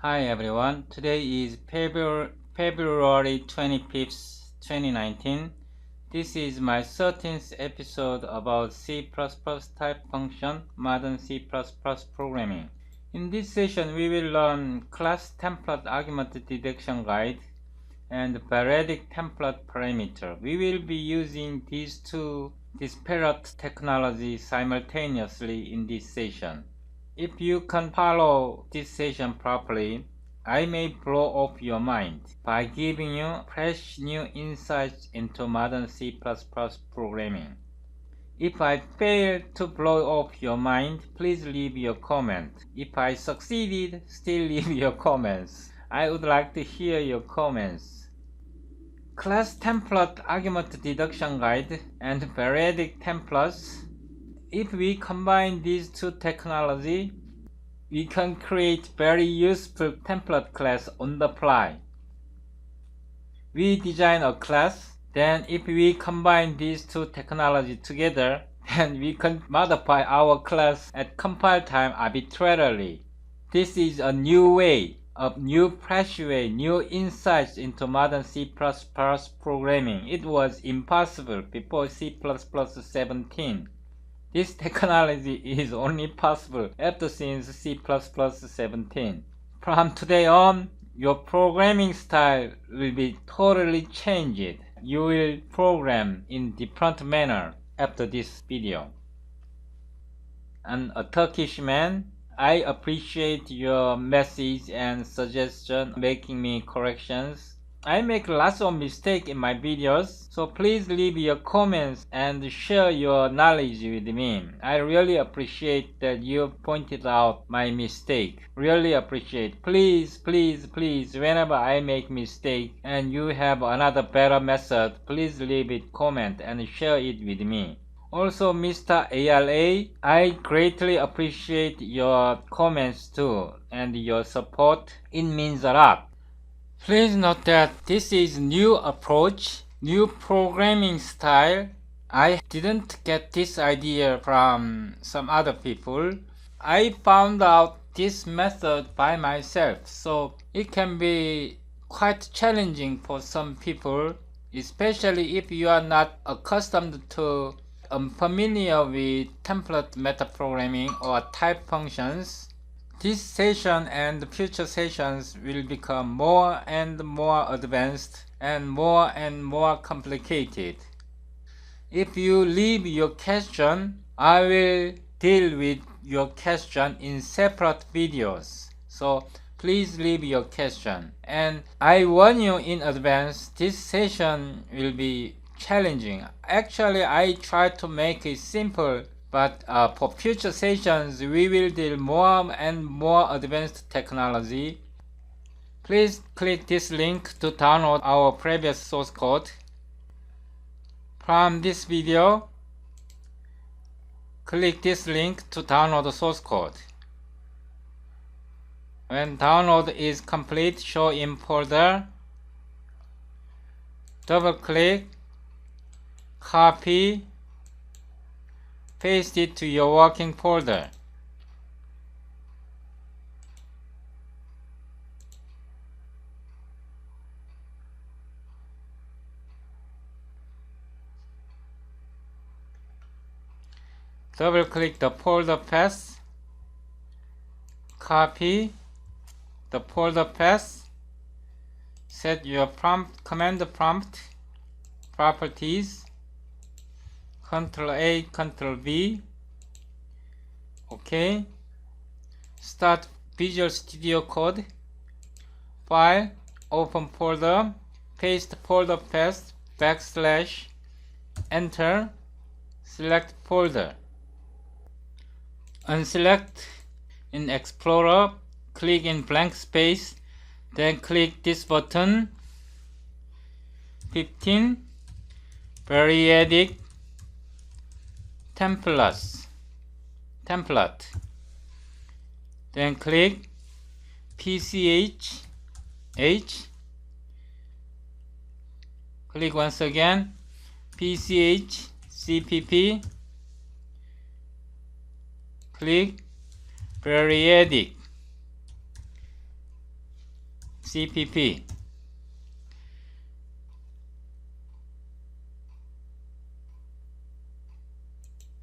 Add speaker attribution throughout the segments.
Speaker 1: Hi everyone, today is February 25th, 2019. This is my 13th episode about C++ type function, Modern C++ programming. In this session, we will learn Class Template Argument Deduction Guide and Variadic Template Parameter. We will be using these two disparate technologies simultaneously in this session. If you can follow this session properly, I may blow off your mind by giving you fresh new insights into modern C++ programming. If I fail to blow off your mind, please leave your comment. If I succeeded, still leave your comments. I would like to hear your comments. Class Template Argument Deduction Guide and Variadic Templates. If we combine these two technologies, we can create very useful template class on the fly. We design a class, then if we combine these two technologies together, then we can modify our class at compile time arbitrarily. This is a new way, a new fresh way, new insights into modern C++ programming. It was impossible before C++ 17. This technology is only possible after since C++ 17. From today on, your programming style will be totally changed. You will program in different manner after this video. And a Turkish man, I appreciate your message and suggestion making me corrections. I make lots of mistakes in my videos, so please leave your comments and share your knowledge with me. I really appreciate that you pointed out my mistake. Really appreciate. Please, whenever I make mistake and you have another better method, please leave it comment and share it with me. Also, Mr. ALA, I greatly appreciate your comments too and your support. It means a lot. Please note that this is new approach, new programming style. I didn't get this idea from some other people. I found out this method by myself, so it can be quite challenging for some people, especially if you are not accustomed to familiar with template metaprogramming or type functions. This session and future sessions will become more and more advanced and more complicated. If you leave your question, I will deal with your question in separate videos. So please leave your question. And I warn you in advance, this session will be challenging. Actually, I try to make it simple, but for future sessions, we will deal more and more advanced technology. Please click this link to download our previous source code. From this video, click this link to download the source code. When download is complete, show in folder. Double click, copy, paste it to your working folder. Double click the folder path, copy the folder path, set your command prompt properties, Ctrl A, Ctrl V, OK. Start Visual Studio Code, File, open folder, paste folder path, \, enter, select folder. Unselect in Explorer, click in blank space, then click this button, 15, Variadic Template. Then click PCH, click once again, PCH, CPP, click Variadic, CPP.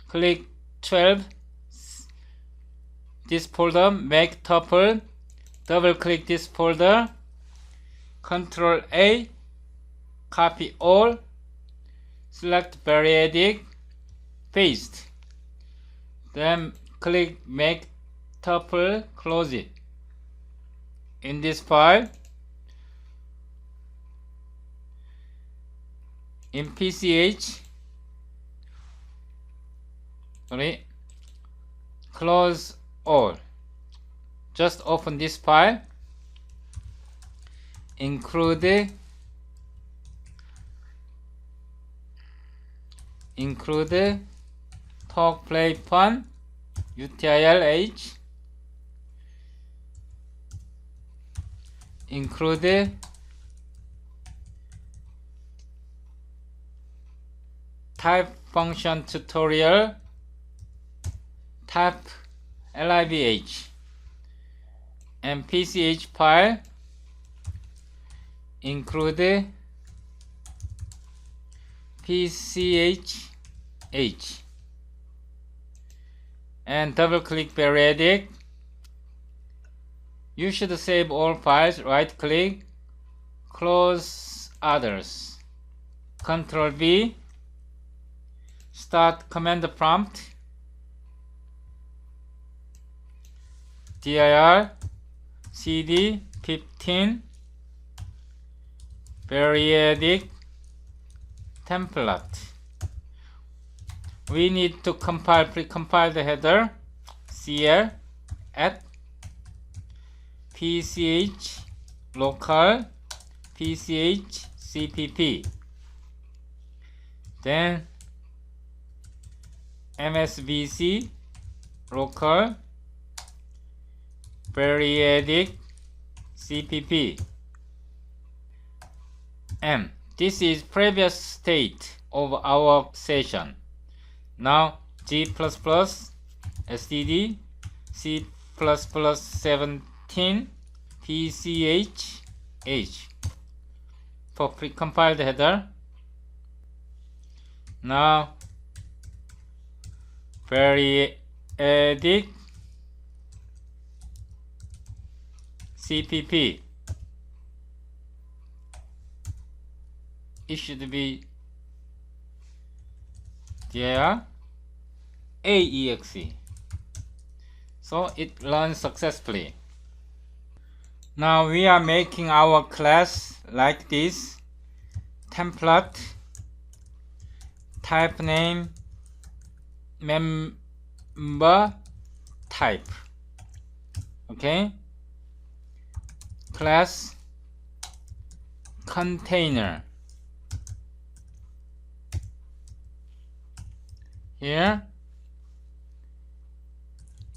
Speaker 1: Click 12, this folder, make tuple, double click this folder, Ctrl A, copy all, select Variadic, paste, then click make tuple, close it. In this file, in PCH, close all. Just open this file, include talk play fun utilh, include type function tutorial type livh, and PCH file include PCH, and double click Variadic. You should save all files, right click, close others, Ctrl V, start command prompt, dir cd 15 Variadic Template. We need to precompile the header cl at pch local pch cpp, then msvc local Variadic cpp m. This is previous state of our session. Now G++ std C++17 PCH for precompiled header. Now Variadic CPP. It should be there AEXE. So it runs successfully. Now we are making our class like this. Template, type name, member type. Okay. Class container. Here,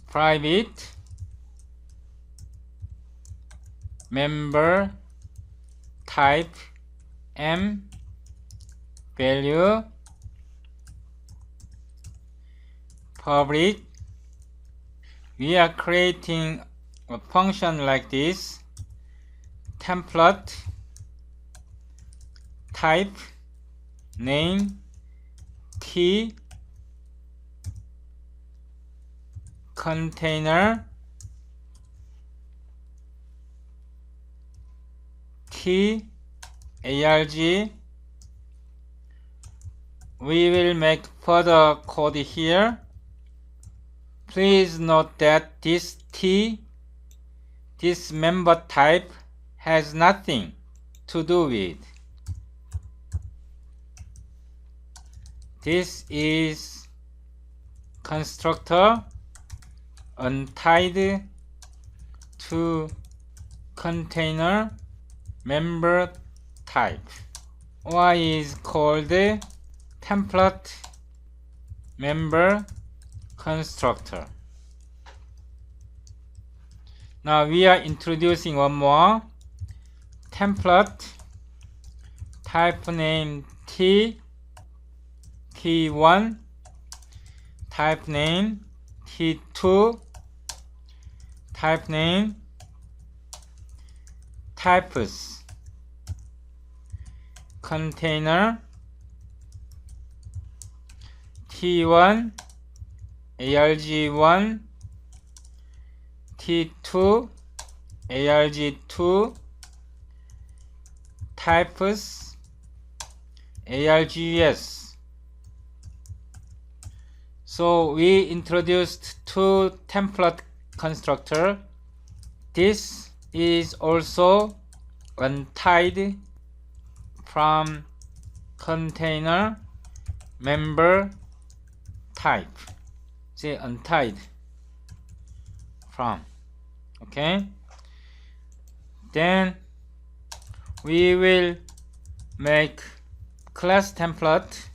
Speaker 1: private member type m value, public. We are creating a function like this. Template type name t container t arg. We will make further code here. Please note that this member type has nothing to do with. This is constructor untied to container member type. Y is called template member constructor. Now we are introducing one more. Template type name T1, type name T2, type name types container T1 arg1 T2 arg2 types args. So we introduced two template constructor. This is also untied from container member type. See, untied from. Okay. Then we will make class template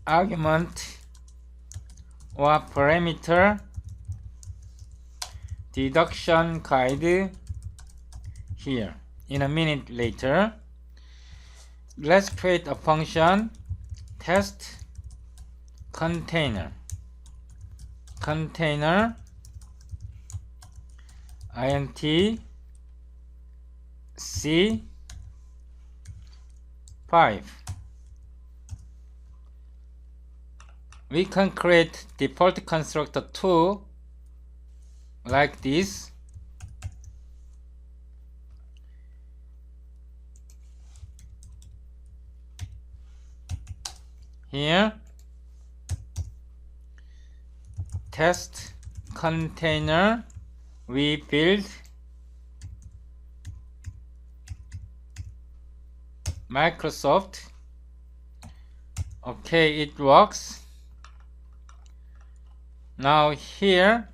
Speaker 1: argument or parameter deduction guide here in a minute later. Let's create a function test container int c 5. We can create default constructor 2 like this. Here test container we build Microsoft. Okay, it works. Now here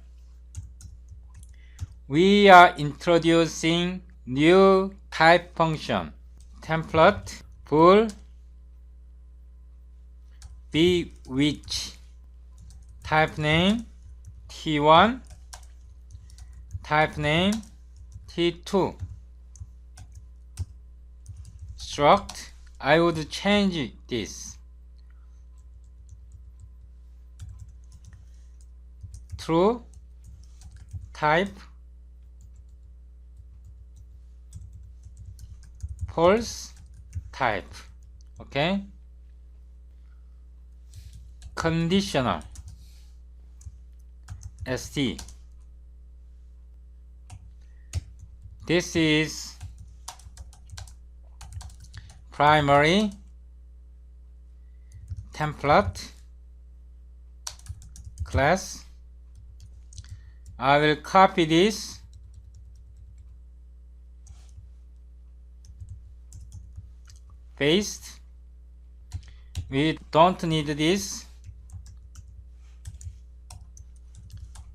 Speaker 1: we are introducing new type function template bool be which type name T1 type name T2 struct. I would change this true type false type. Okay. Conditional st. This is primary template class. I will copy this paste. We don't need this.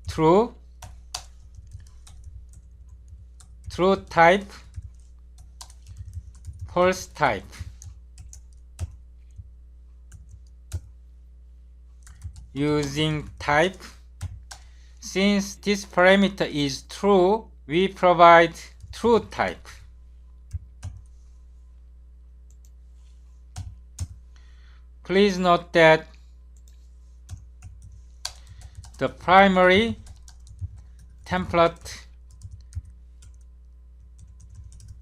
Speaker 1: True type false type. Using type, since this parameter is true, we provide true type. Please note that the primary template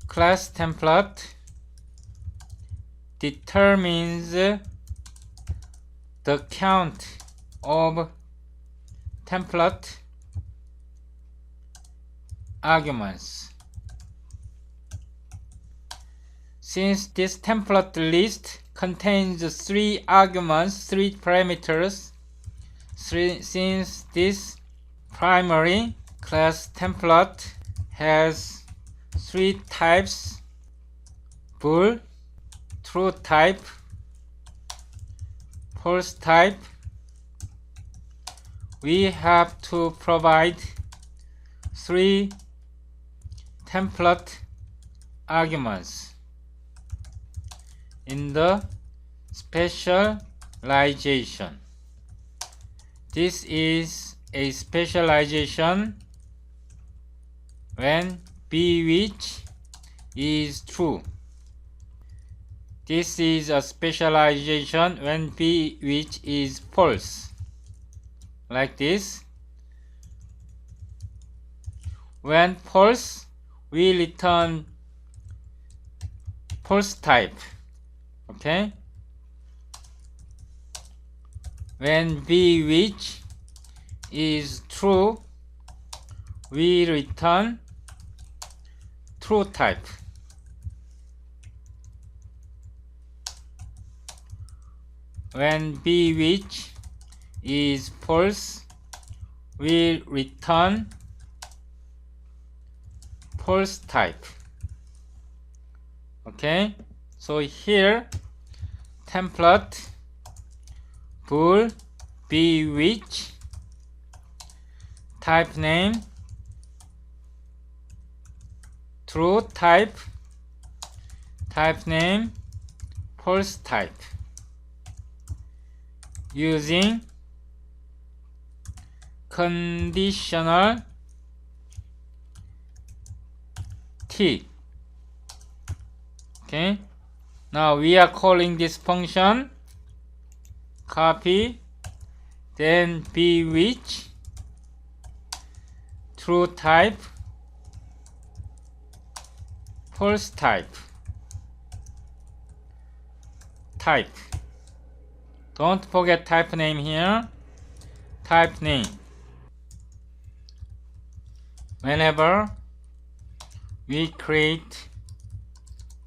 Speaker 1: class template determines the count of template arguments. Since this template list contains 3 arguments, 3 parameters, since this primary class template has 3 types, bool, true type, false type, we have to provide 3 template arguments in the specialization. This is a specialization when be which is true. This is a specialization when be which is false. Like this. When false, we return false type. Okay? When b which is true, we return true type. When b which is false, we return false type. Okay, so here template bool b which type name true type, type name false type, using conditional t. Okay, now we are calling this function, copy, then b which true type, false type, type. Don't forget type name here, type name. Whenever we create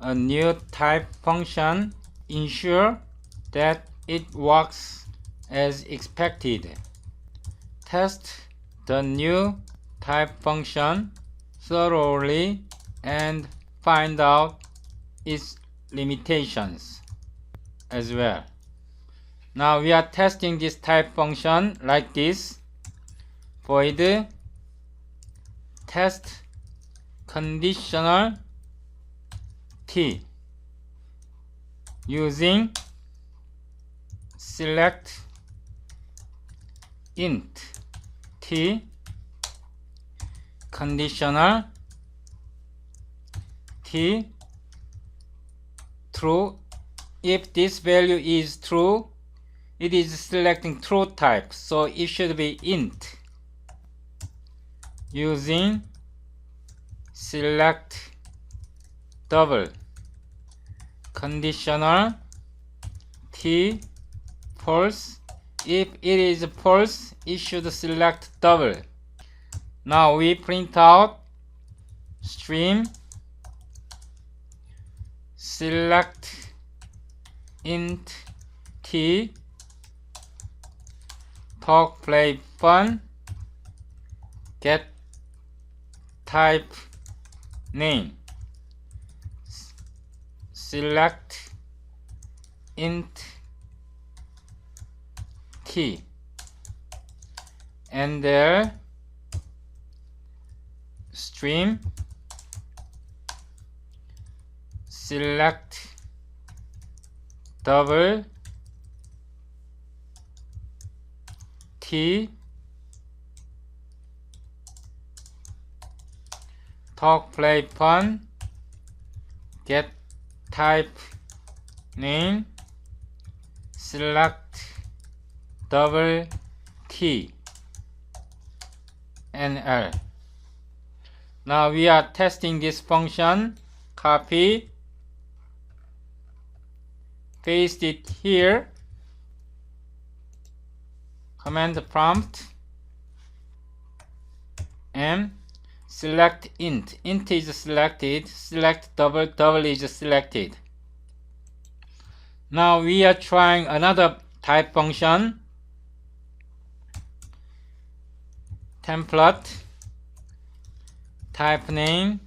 Speaker 1: a new type function, ensure that it works as expected. Test the new type function thoroughly and find out its limitations as well. Now we are testing this type function like this. Void test conditional t using select int t conditional t true. If this value is true, it is selecting true type, so it should be int using select double conditional t false. If it is false, it should select double. Now we print out stream select int t talk play fun get type name select int t and there stream select double t talk play fun get type name select double t and L. Now we are testing this function, copy, paste it here, command prompt, and select int. Int is selected, select double, double is selected. Now we are trying another type function, template type name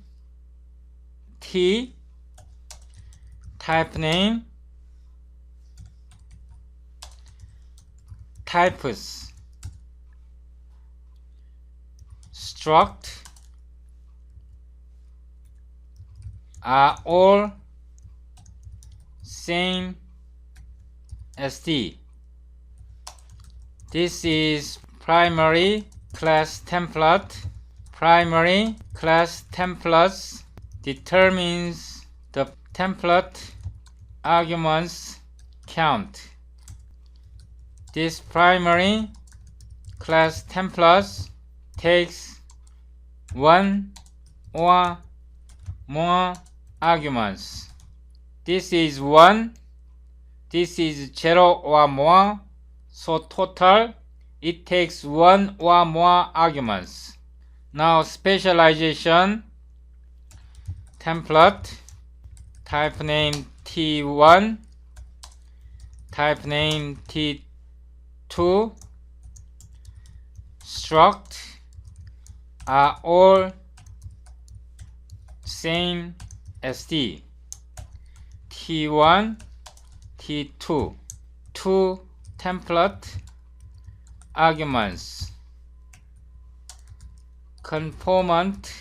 Speaker 1: t type name types struct are all same as t. This is primary class template. Primary class templates determines the template arguments count. This primary class templates takes one or more arguments. This is 1, this is 0 or more, so total it takes 1 or more arguments. Now specialization, template, type name T1, type name T2, struct are all same SD. T1, T2, two template arguments, conformant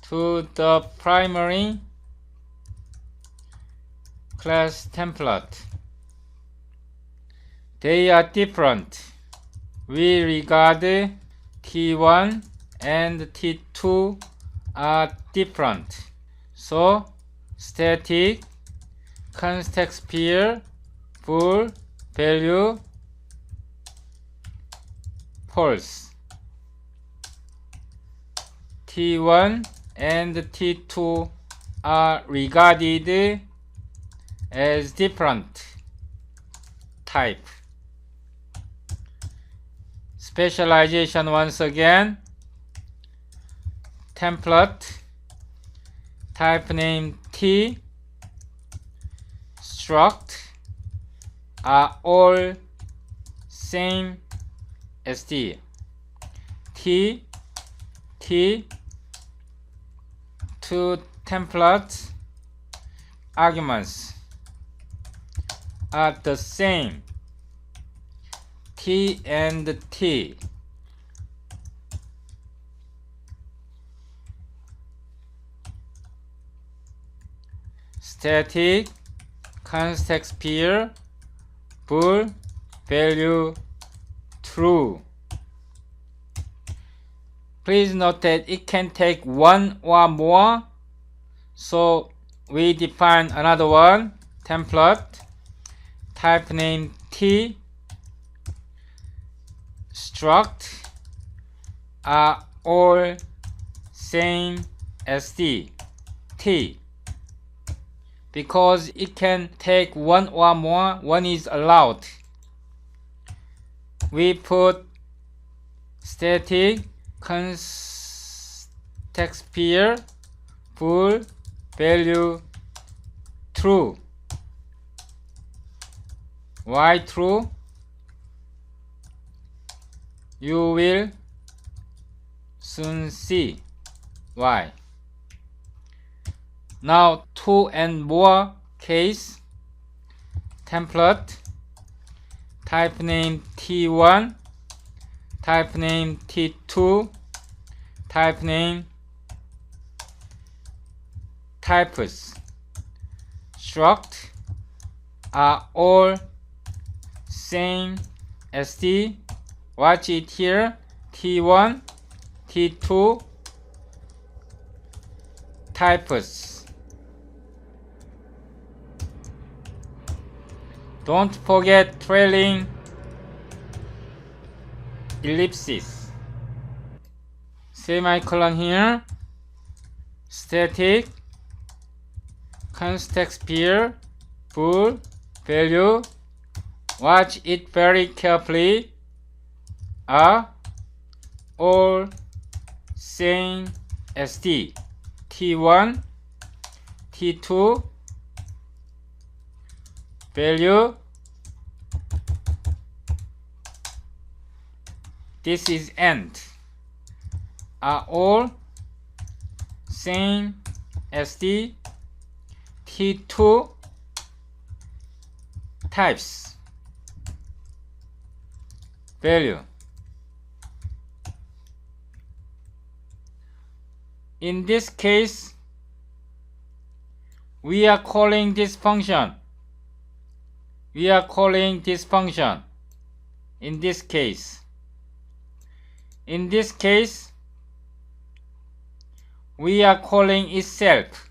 Speaker 1: to the primary class template. They are different. We regard T1 and T2 are different. So static, context pair, full, value, false. T1 and T2 are regarded as different type. Specialization once again, template, type name T, struct are all same SD. T, two template arguments are the same. T and T. Static, context pair, bool, value, true. Please note that it can take one or more, so we define another one, template, type name T, struct are all same SD. T, because it can take one or more, one is allowed. We put static, context pair, bool, value, true. Why true? You will soon see why. Now two and more case, template, type name T1, type name T2, type name types, struct are all same SD. Watch it here, T1, T2, types. Don't forget trailing ellipsis. Semicolon here, static, context pair, bool, value. Watch it very carefully. Are all same SD. T1, T2, value. This is end. Are all same SD. T2 types, value. In this case, we are calling this function. We are calling this function. In this case, we are calling itself.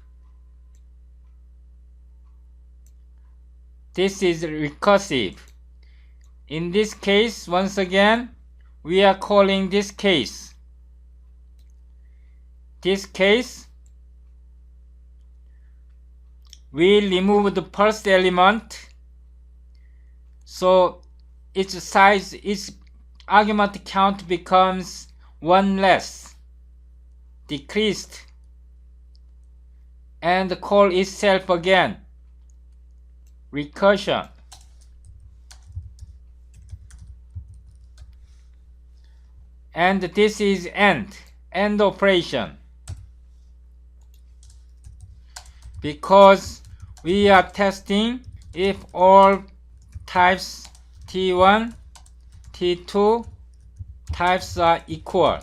Speaker 1: This is recursive. In this case, once again, we are calling this case. This case, we remove the first element, so its argument count becomes one less, decreased, and call itself again, recursion. And this is end operation, because we are testing if all types T1, T2 types are equal,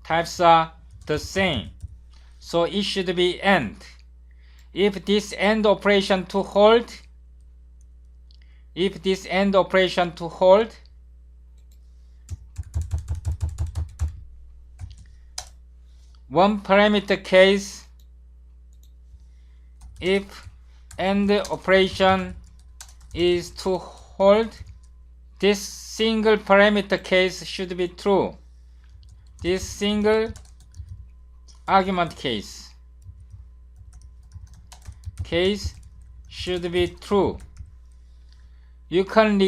Speaker 1: types are the same, so it should be end. If this end operation to hold, one parameter case, if end operation is to hold, this single parameter case should be true. This single argument case should be true. You can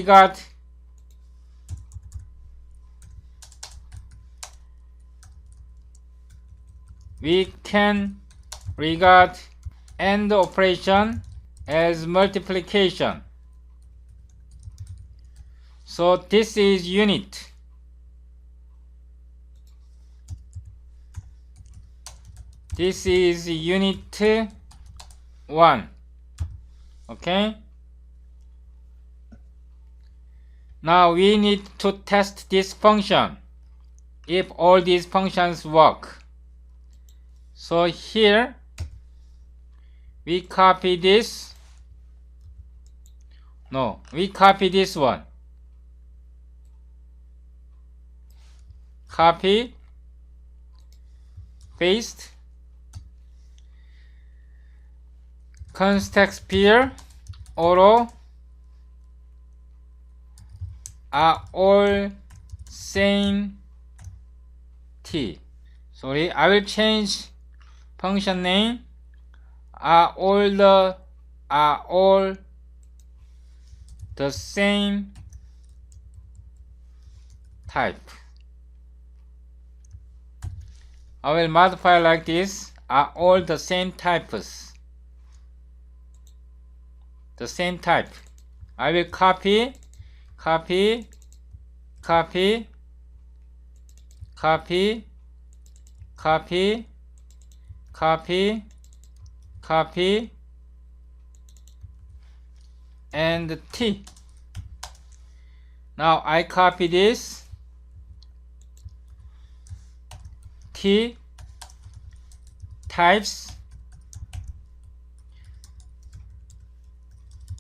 Speaker 1: regard end operation as multiplication. So this is unit. This is unit 1. Okay? Now we need to test this function if all these functions work. So here we copy this. No, we copy this one. Copy, paste, context pair, auto are all same T. Sorry, I will change function name. Are all the same type. I will modify like this. Are all the same types. The same type. I will copy, copy, copy, copy, copy, copy, copy, and T. Now I copy this T types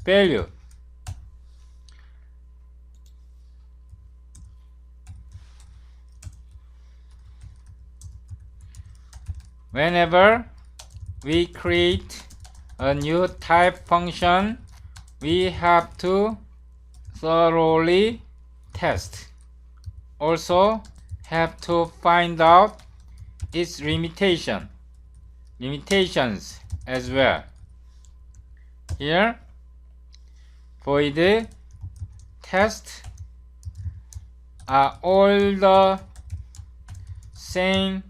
Speaker 1: value. Whenever we create a new type function, we have to thoroughly test. Also have to find out its limitations as well. Here, void test are all the same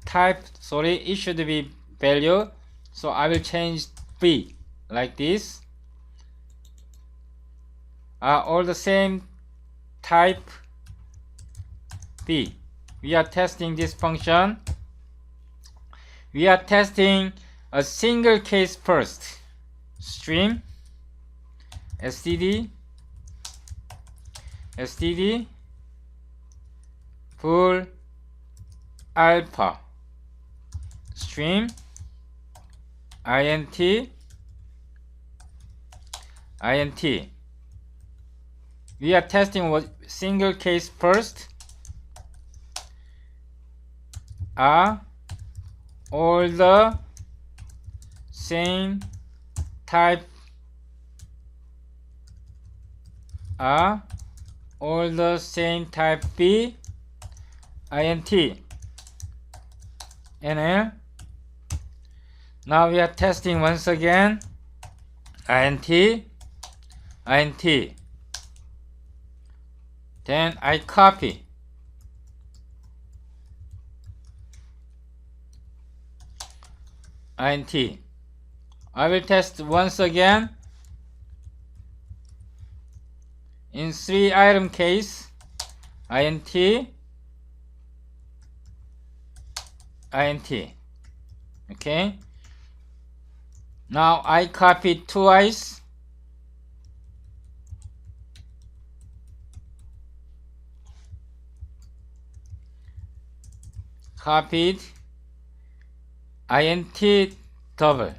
Speaker 1: type. Sorry, it should be value, so I will change B like this. Are all the same type B. We are testing this function. We are testing a single case first. Stream std full alpha stream int. We are testing what single case first. Are all the same type. Are all the same type B int NL. Now we are testing once again. int, int. Then I copy. int. I will test once again. In 3 item case, int, int. Okay. Now I copied twice. Copied int double.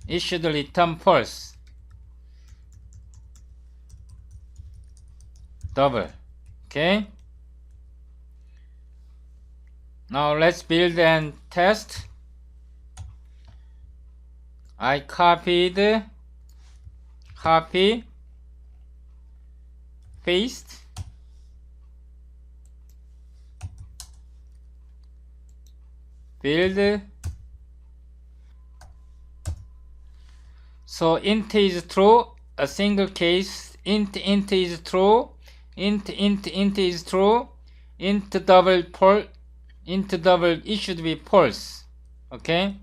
Speaker 1: It should return false. Double. Okay. Now let's build and test. I copied, copy, paste. Build. So int is true, a single case, int is true, int is true, int double, it should be false. Okay,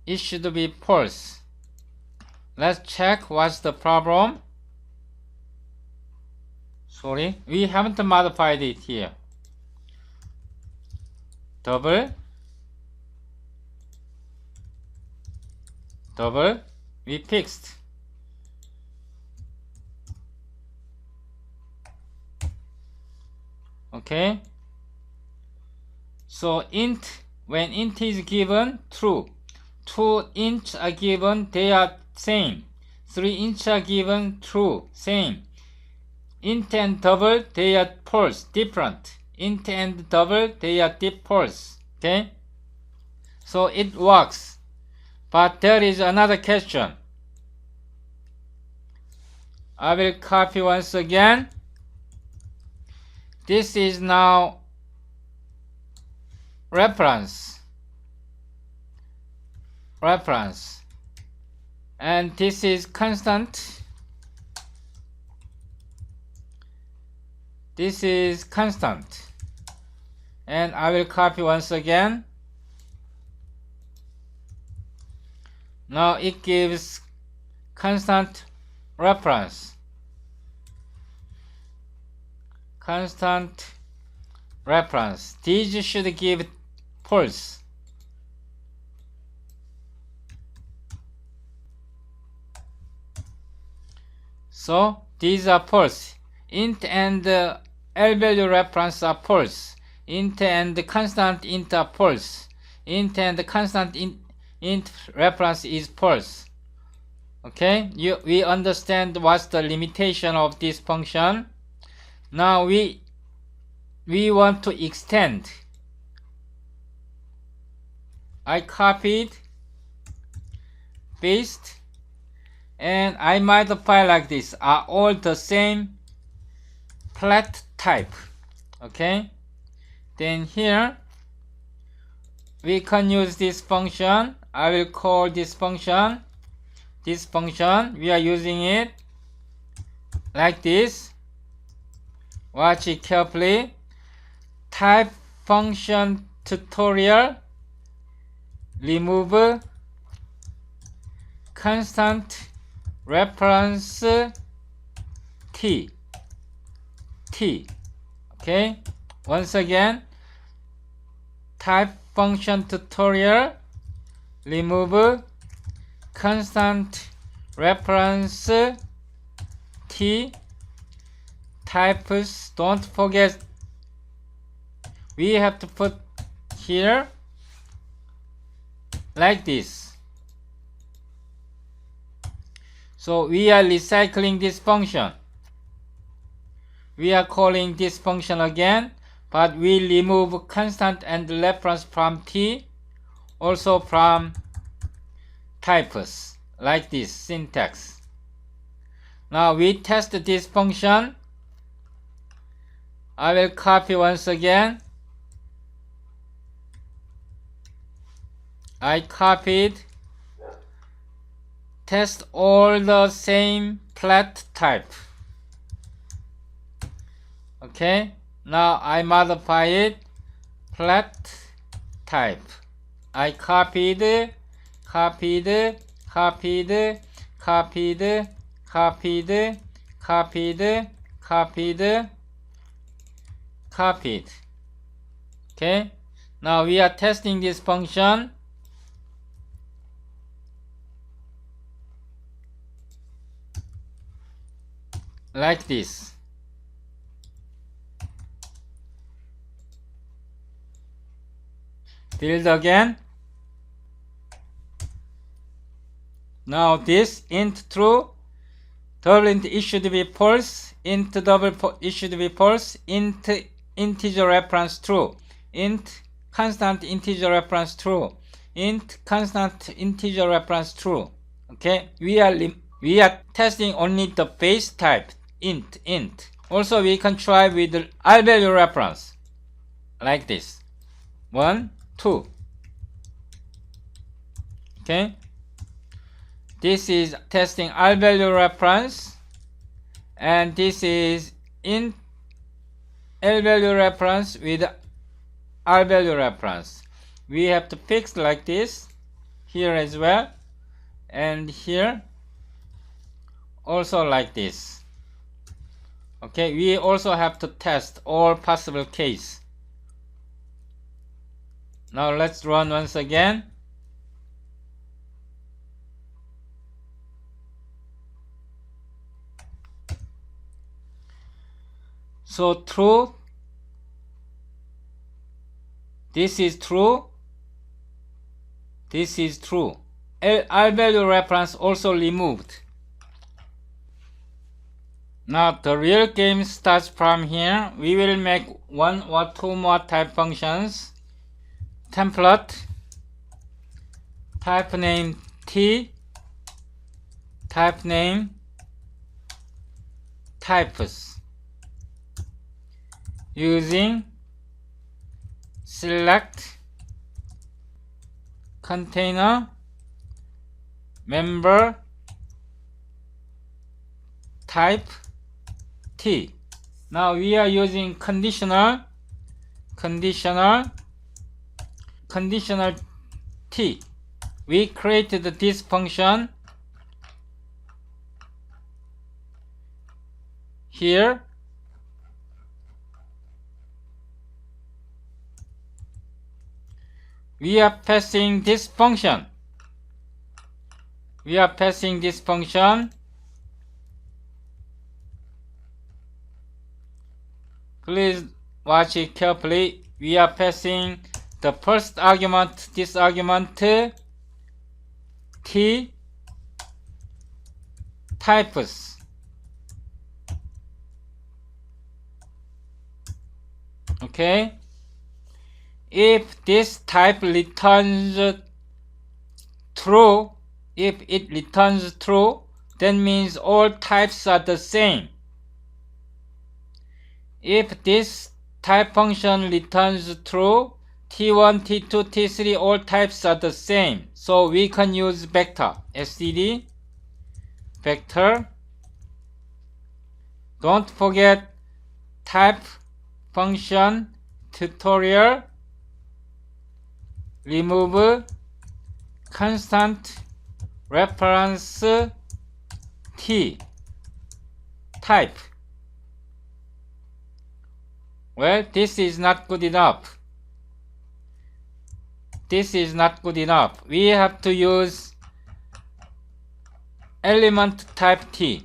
Speaker 1: it should be false. Let's check what's the problem. Sorry, we haven't modified it here. Double, we fixed. Okay, so when int is given, true. 2 ints are given, they are same. 3 ints are given, true, same. Int and double, they are false, different. Int and double, they are false. Okay, so it works. But there is another question. I will copy once again. This is now reference, and this is constant. This is constant, and I will copy once again. Now it gives constant reference. These should give false. So these are false. Int and L value reference are false. Int and constant int are false. Int and constant int reference is false. Okay, we understand what's the limitation of this function. Now we want to extend. I copied, paste, and I modify like this. Are all the same flat type. Okay, then here we can use this function. I will call this function. We are using it like this. Watch it carefully. Type function tutorial. Remove constant reference t. Okay, once again, type function tutorial, remove constant reference t. Types, don't forget, we have to put here like this. So we are recycling this function. We are calling this function again, but we remove constant and reference from t, also from types, like this syntax. Now we test this function. I will copy once again. I copied test all the same flat type. Okay, now I modify it flat type. I copied, copied, copied, copied, copied, copied, copied, copied. Okay, now we are testing this function. Like this. Build again. Now this int true, double int it should be false, int double it should be false, int integer reference true, int constant integer reference true, int constant integer reference true. Okay, we are testing only the base type int. Also we can try with the R value reference like this. 1, 2. Okay, this is testing R value reference, and this is int L value reference with R value reference. We have to fix like this here as well, and here also like this. Okay, we also have to test all possible case. Now let's run once again. So true, this is true, this is true. R value reference also removed. Now the real game starts from here. We will make 1 or 2 more type functions. Template, type name T, type name types, using select container member type T. Now we are using conditional T. We created this function here. We are passing this function. Please watch it carefully. We are passing the first argument, this argument, T types. Okay, if this type returns true, if it returns true, that means all types are the same. If this type function returns true, T1, T2, T3, all types are the same. So we can use vector, std, vector. Don't forget type function tutorial. Remove constant reference T type. Well, this is not good enough. We have to use element type T.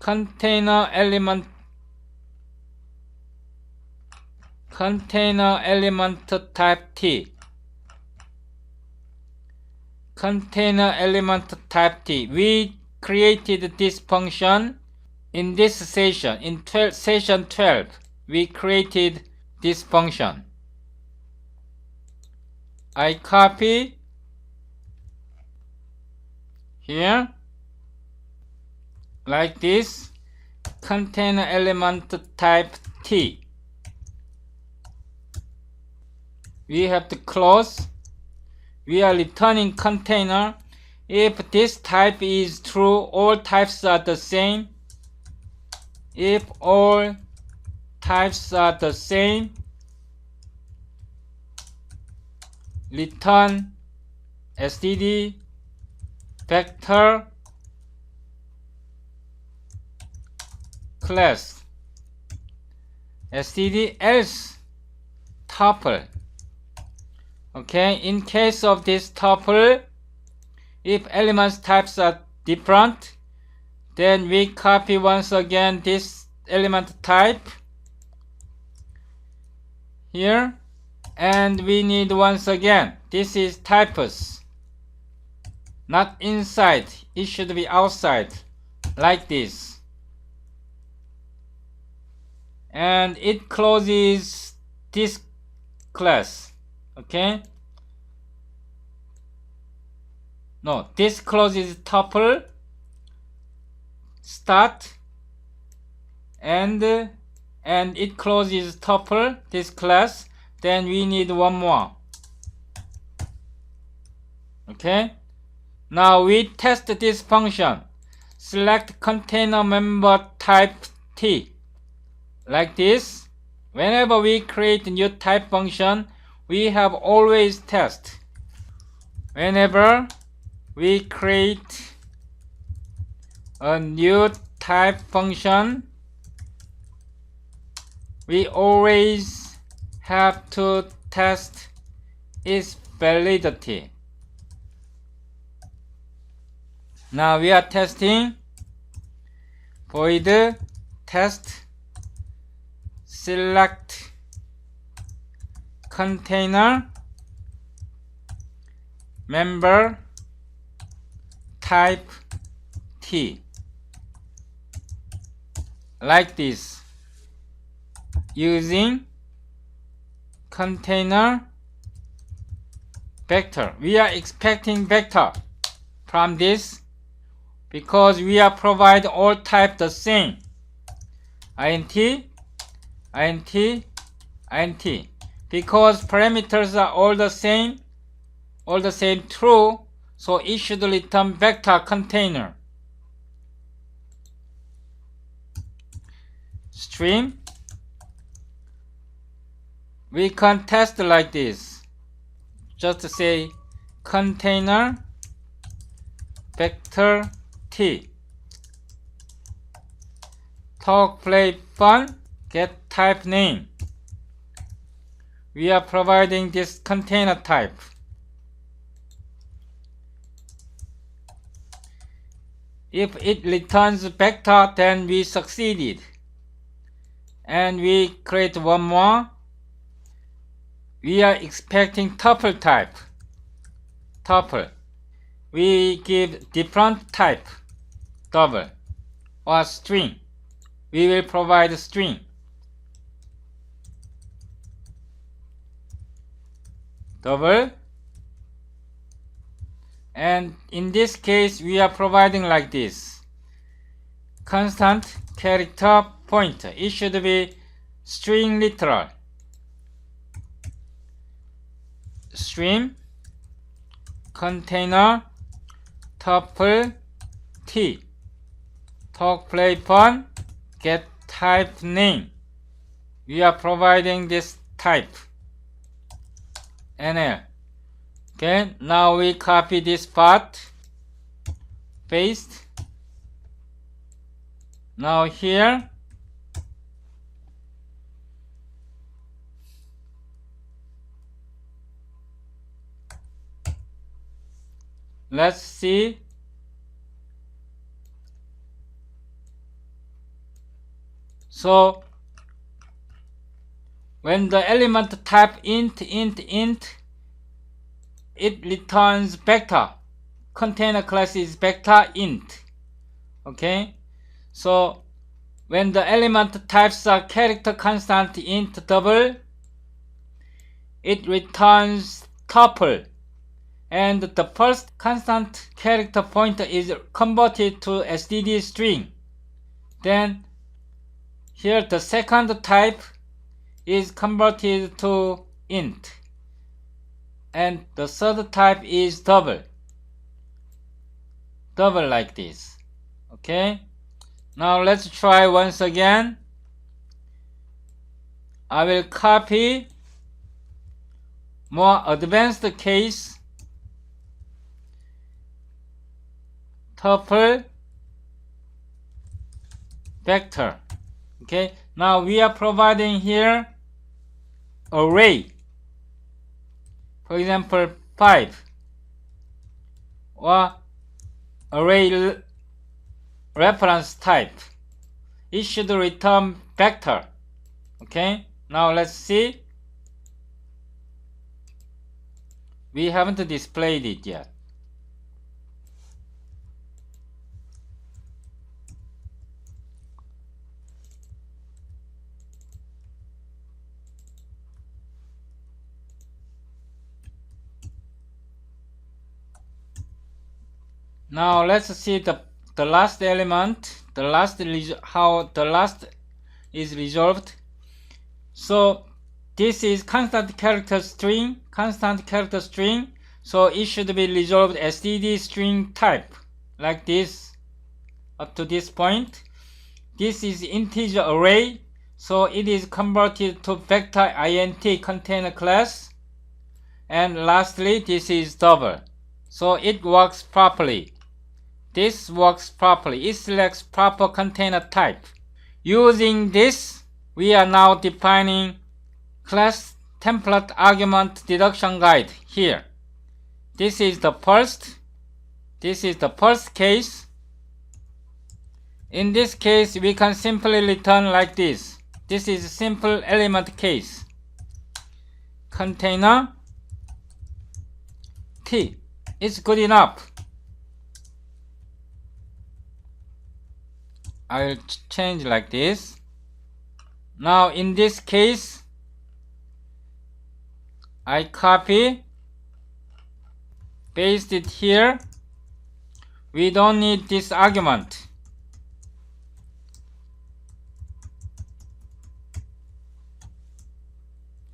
Speaker 1: Container element type T. Container element type T. We created this function in this session. In session 12, we created this function. I copy here like this, container element type T. We have to close. we are returning container. If this type is true, all types are the same. If all types are the same, return std vector class std else tuple. Okay, in case of this tuple, if elements types are different, then we copy once again this element type here, and we need once again, this is typos, not inside, it should be outside, like this. And it closes this class. Okay? No, this closes tuple start, and it closes tuple this class. Then we need one more. Okay? Now we test this function. Select container member type T. Like this. Whenever we create a new type function, we have always test. Whenever we create a new type function, we always have to test its validity. Now we are testing void test select container member type T, like this, using container vector. We are expecting vector from this because we are provide all type the same, int, int, int. Because parameters are all the same true, so it should return vector container. Stream, we can test like this. Just say container vector T. Talk, play, fun, get type name. We are providing this container type. If it returns vector, then we succeeded. And we create one more. We are expecting tuple type. Tuple. We give different type, double or string. We will provide a string. Double. And in this case, we are providing like this. Constant character pointer. It should be string literal. Stream container tuple T. Talk, play, fun, get type name. We are providing this type NL. Okay, now we copy this part, paste. Now here, let's see. So when the element type int, it returns vector. Container class is vector int. Okay, so when the element types are character constant int double, it returns tuple, and the first constant character pointer is converted to std string. Then here the second type is converted to int. and the third type is double like this. Okay, now let's try once again. I will copy more advanced case, tuple vector. Okay, now we are providing here array, for example 5, or array reference type. It should return vector. Okay, now let's see. We haven't displayed it yet. Now let's see the last element, how the last is resolved. So this is constant character string, so it should be resolved std string type, like this up to this point. This is integer array, so it is converted to vector int container class. And lastly, this is double, so it works properly. This works properly. It selects proper container type. Using this, we are now defining class template argument deduction guide here. This is the first case. In this case, we can simply return like this. This is a simple element case. Container T is good enough. I will change like this. Now in this case, I copy, paste it here. We don't need this argument.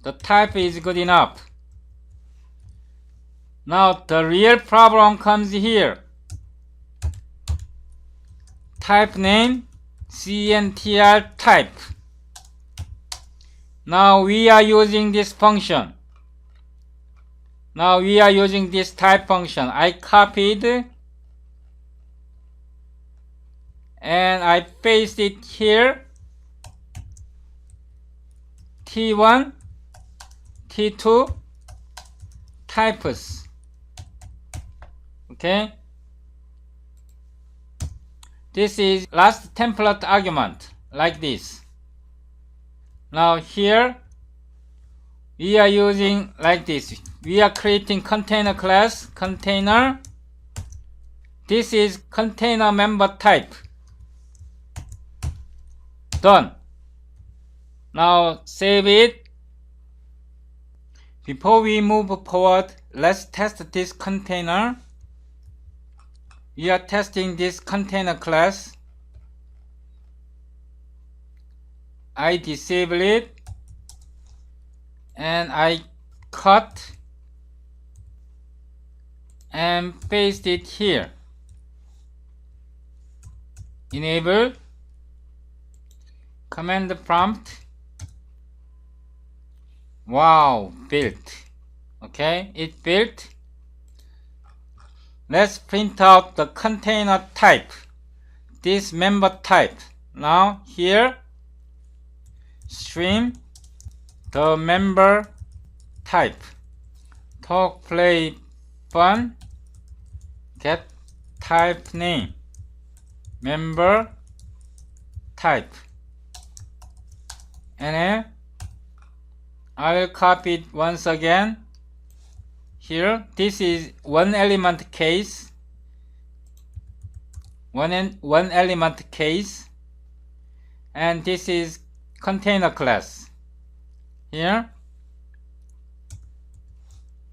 Speaker 1: The type is good enough. Now the real problem comes here. Type name CNTR type. Now we are using this function. Now we are using this type function. I copied and I paste it here. T1, T2 types. Okay. This is last template argument, like this. Now here we are using like this. We are creating container class, container. This is container member type. Done. Now save it. Before we move forward, let's test this container. We are testing this container class. I disable it and I cut and paste it here. Enable, command prompt. Wow, built. Okay, it built. Let's print out the container type, this member type. Now here, stream, the member type, talk, play, fun, get type name, member type. And I will copy it once again. Here, this is one element case, one element case, and this is container class. Here,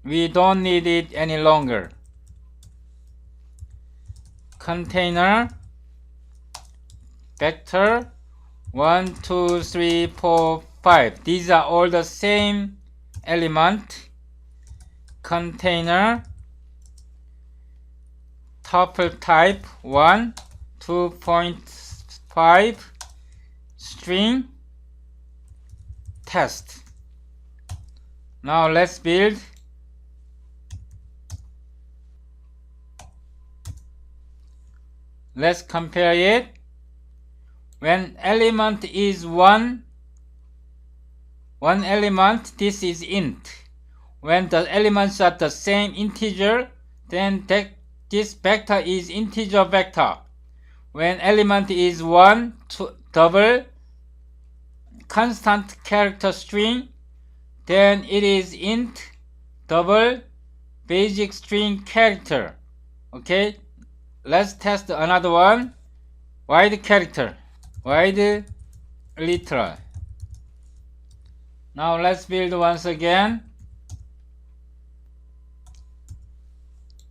Speaker 1: we don't need it any longer. Container vector 1, 2, 3, 4, 5. These are all the same element. container tuple type 1 2.5 string test. Now let's build. Let's compare it. When element is one element, this is int. When the elements are the same integer, then this vector is integer vector. When element is double constant character string, then it is int double basic string character. Okay, let's test another one. Wide character, wide literal. Now let's build once again.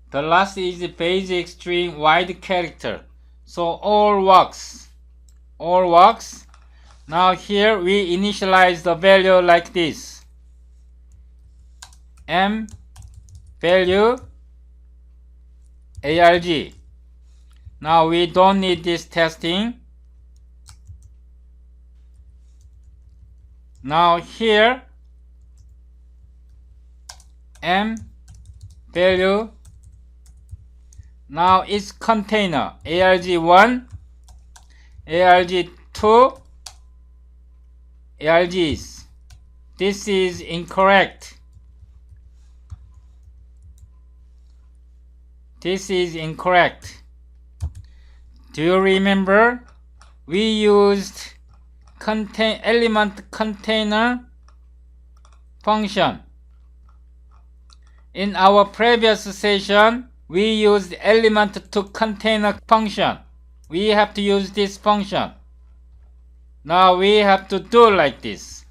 Speaker 1: The last is basic string wide character. So all works. All works. Now here we initialize the value like this. M value arg. Now we don't need this testing. Now here M value, now it's container arg1, arg2, args. This is incorrect. This is incorrect. Do you remember we used element container function? In our previous session, we used element to container function. We have to use this function. Now we have to do like this.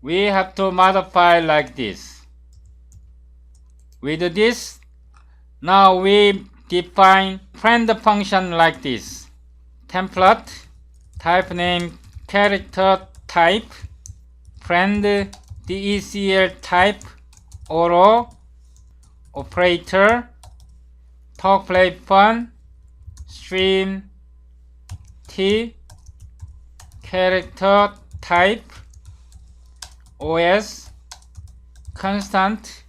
Speaker 1: We have to modify like this. With this, now we define friend function like this. Template, type name character type, friend decl type, auto, operator, talk play fun, stream t, character type, OS, constant,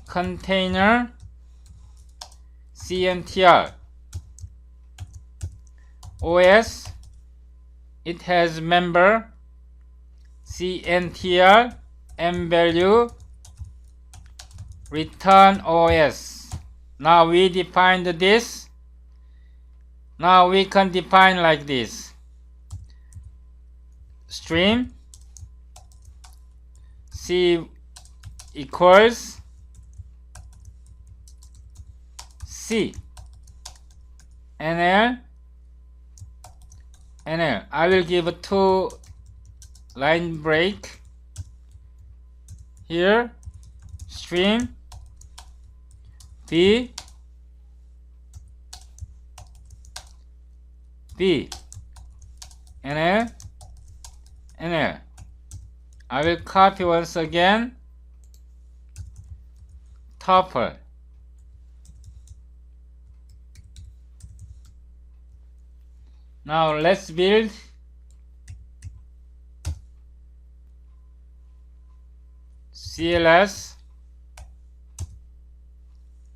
Speaker 1: container, CNTR. OS, it has member, CNTR, M value, return OS. Now we defined this. Now we can define like this. Stream C equals C NL. I will give a 2 line break here. Stream B NL. I will copy once again. Tuple. Now let's build. CLS.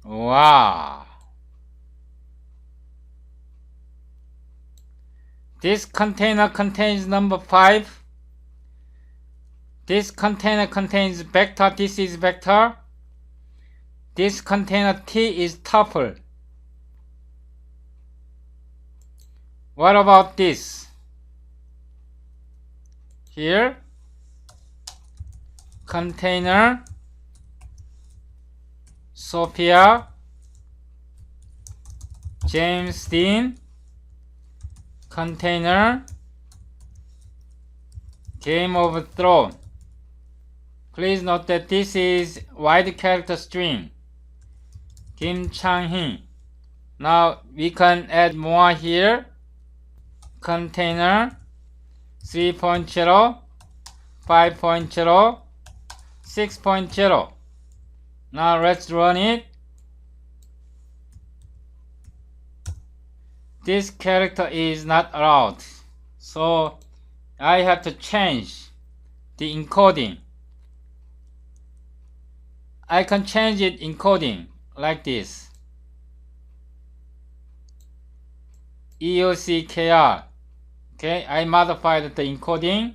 Speaker 1: Wow. This container contains number 5. This container contains vector. This is vector. This container T is tuple. What about this? Here, container Sophia, James Dean, container Game of Thrones. Please note that this is wide character string. Kim Chang-hee. Now we can add more here. Container 3.0, 5.0, 6.0. Now let's run it. This character is not allowed, so I have to change the encoding. I can change it encoding like this. EUCKR. Okay, I modified the encoding.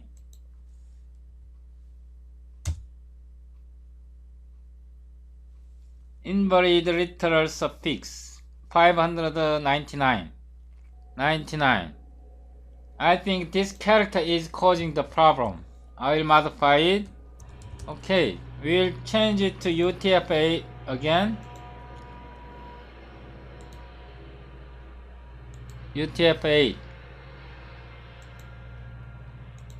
Speaker 1: Invalid literal suffix 599. I think this character is causing the problem. I will modify it. Okay, we'll change it to UTF-8 again. UTF-8.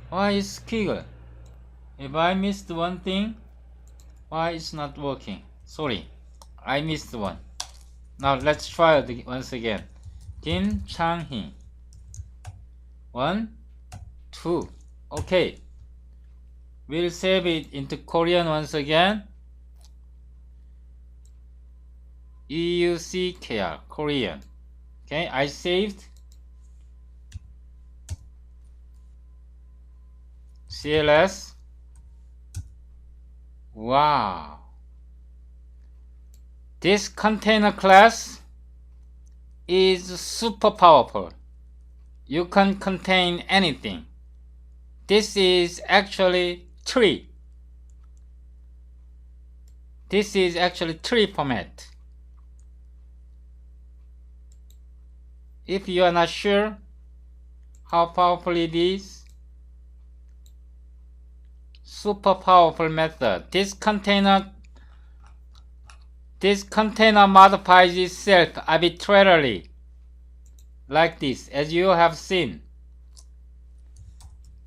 Speaker 1: Why is squiggle? If I missed one thing, why it's not working? Sorry, I missed one. Now let's try it once again. Kim Chang-hee. 1, 2. Okay. We'll save it into Korean once again. EUCKR, Korean. Okay, I saved. CLS. Wow. This container class is super powerful. You can contain anything. This is actually tree. This is actually tree format. If you are not sure how powerful it is, super powerful method. This container modifies itself arbitrarily, like this, as you have seen.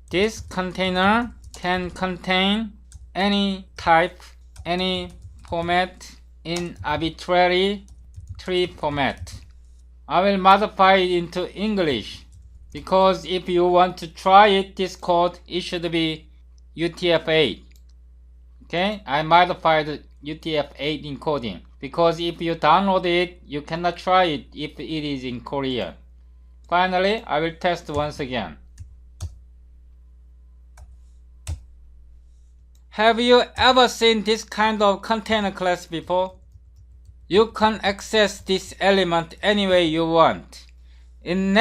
Speaker 1: This container can contain any type, any format in arbitrary tree format. I will modify it into English, because if you want to try it, this code, it should be UTF-8. Okay, I modified UTF-8 encoding, because if you download it, you cannot try it if it is in Korean. Finally, I will test once again. Have you ever seen this kind of container class before? You can access this element any way you want. In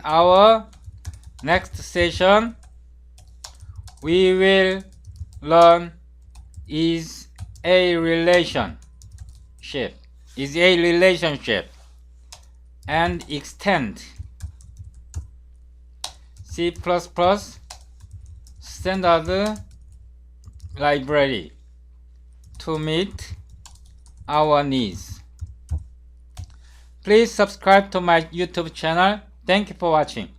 Speaker 1: our next session, we will learn is a relationship and extend C++ standard library to meet our needs. Please subscribe to my YouTube channel. Thank you for watching.